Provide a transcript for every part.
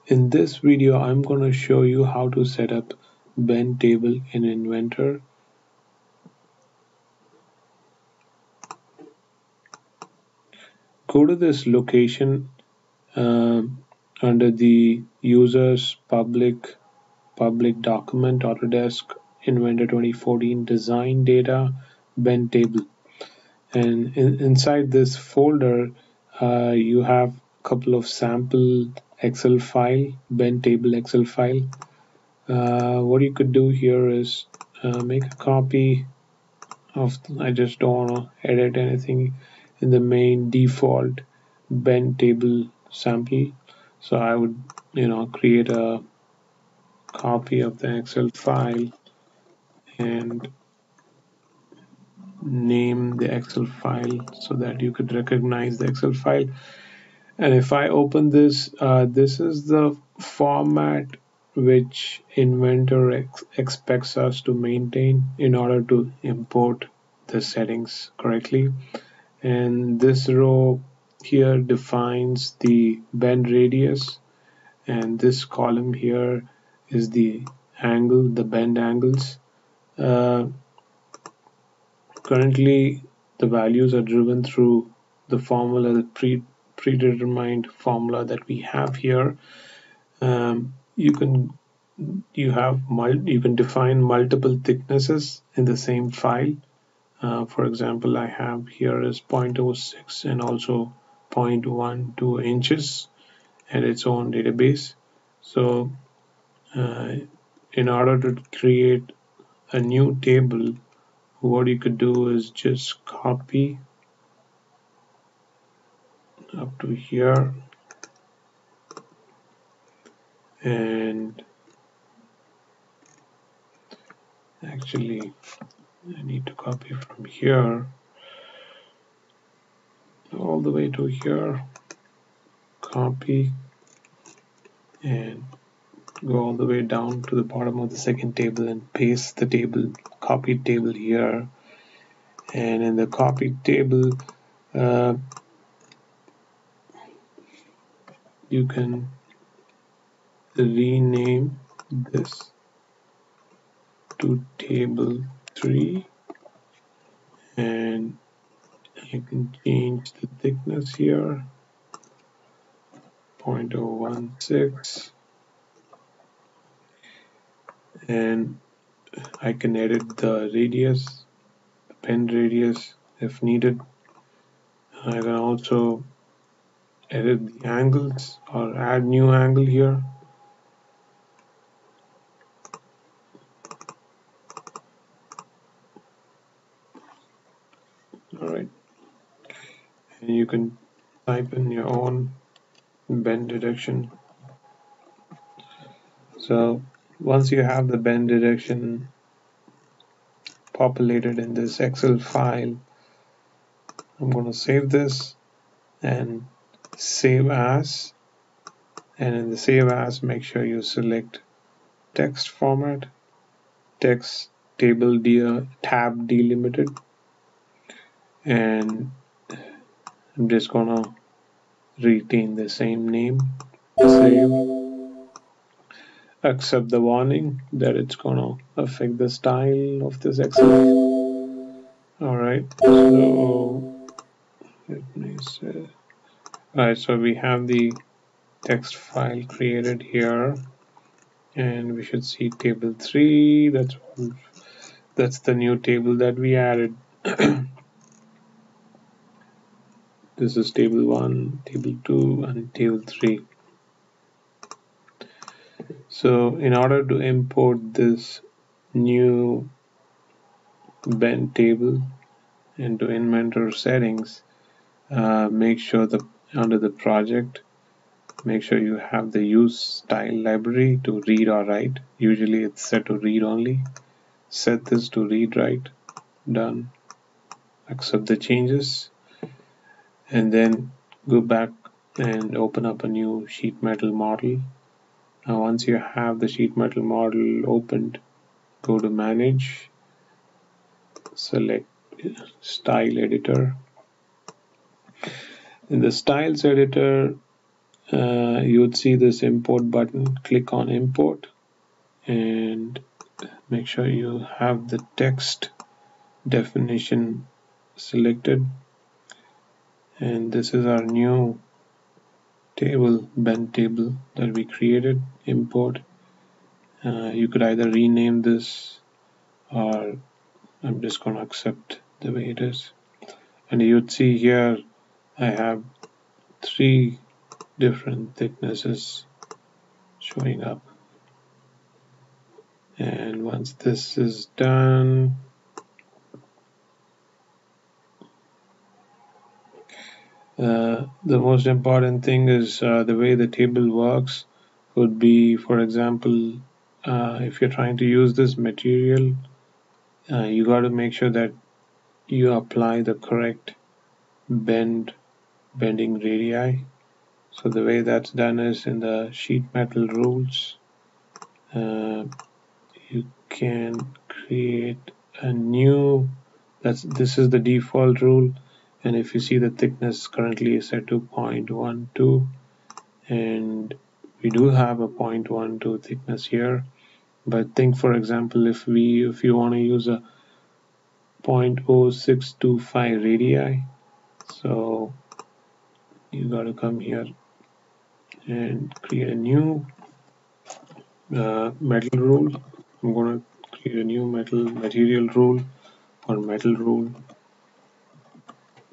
In this video, I'm going to show you how to set up Bendtable in Inventor. Go to this location under the users public document Autodesk Inventor 2014 design data Bendtable, and inside this folder you have a couple of sample Excel file, Bendtable Excel file. What you could do here is make a copy of, I just don't want to edit anything in the main default Bendtable sample. So I would, create a copy of the Excel file and name the Excel file so that you could recognize the Excel file. And if I open this, this is the format which Inventor expects us to maintain in order to import the settings correctly. And this row here defines the bend radius, and this column here is the angle, the bend angles. Currently the values are driven through the formula, the predetermined formula that we have here. You can define multiple thicknesses in the same file. For example, I have here is 0.06 and also 0.12 inches and its own database. So in order to create a new table, what you could do is just copy up to here, and actually I need to copy from here all the way to here, copy, and go all the way down to the bottom of the second table and paste the table, copied table here. And in the copied table, you can rename this to table 3, and you can change the thickness here, 0.016, and I can edit the radius, the bend radius if needed. I can also edit the angles or add new angle here. Alright, and you can type in your own bend deduction. So once you have the bend deduction populated in this Excel file, I'm going to save this and save as, and in the save as, make sure you select text format, text table tab delimited, and I'm just gonna retain the same name, save, accept the warning that it's gonna affect the style of this Excel. Alright, so let me say, alright, so we have the text file created here, and we should see table 3. That's the new table that we added. This is table 1, table 2, and table 3. So in order to import this new Bendtable into Inventor settings, make sure that under the project, make sure you have the use style library to read or write. Usually it's set to read only. Set this to read write. Done. Accept the changes, and then go back and open up a new sheet metal model. Now once you have the sheet metal model opened, go to manage, select style editor. In the styles editor, you would see this import button. Click on import and make sure you have the text definition selected, and this is our new table, Bendtable, that we created. Import. You could either rename this, or I'm just going to accept the way it is. And you'd see here I have 3 different thicknesses showing up. And once this is done, the most important thing is the way the table works would be, for example, if you're trying to use this material, you got to make sure that you apply the correct bending radii. So the way that's done is in the sheet metal rules. You can create a new, this is the default rule, and if you see the thickness currently is set to 0.12, and we do have a 0.12 thickness here, but think, for example, if you want to use a 0.0625 radii, so you got to come here and create a new metal rule. I'm going to create a new material rule or metal rule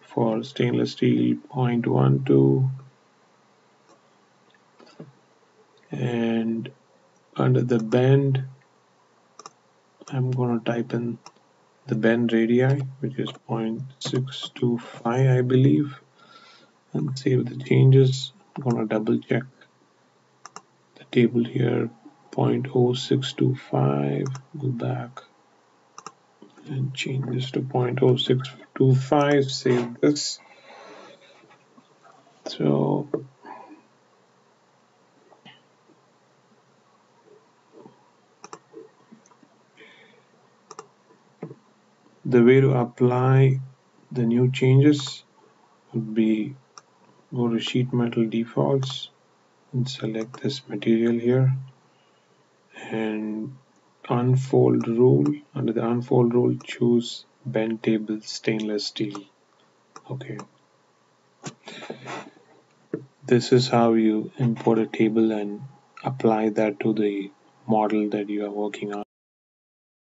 for stainless steel 0.12, and under the bend I'm going to type in the bend radii, which is 0.625 I believe, and save the changes. I'm going to double check the table here. 0.0625, go back and change this to 0.0625, save this. So the way to apply the new changes would be go to sheet metal defaults and select this material here, and unfold rule. Under the unfold rule, choose Bendtable stainless steel. Okay, this is how you import a table and apply that to the model that you are working on.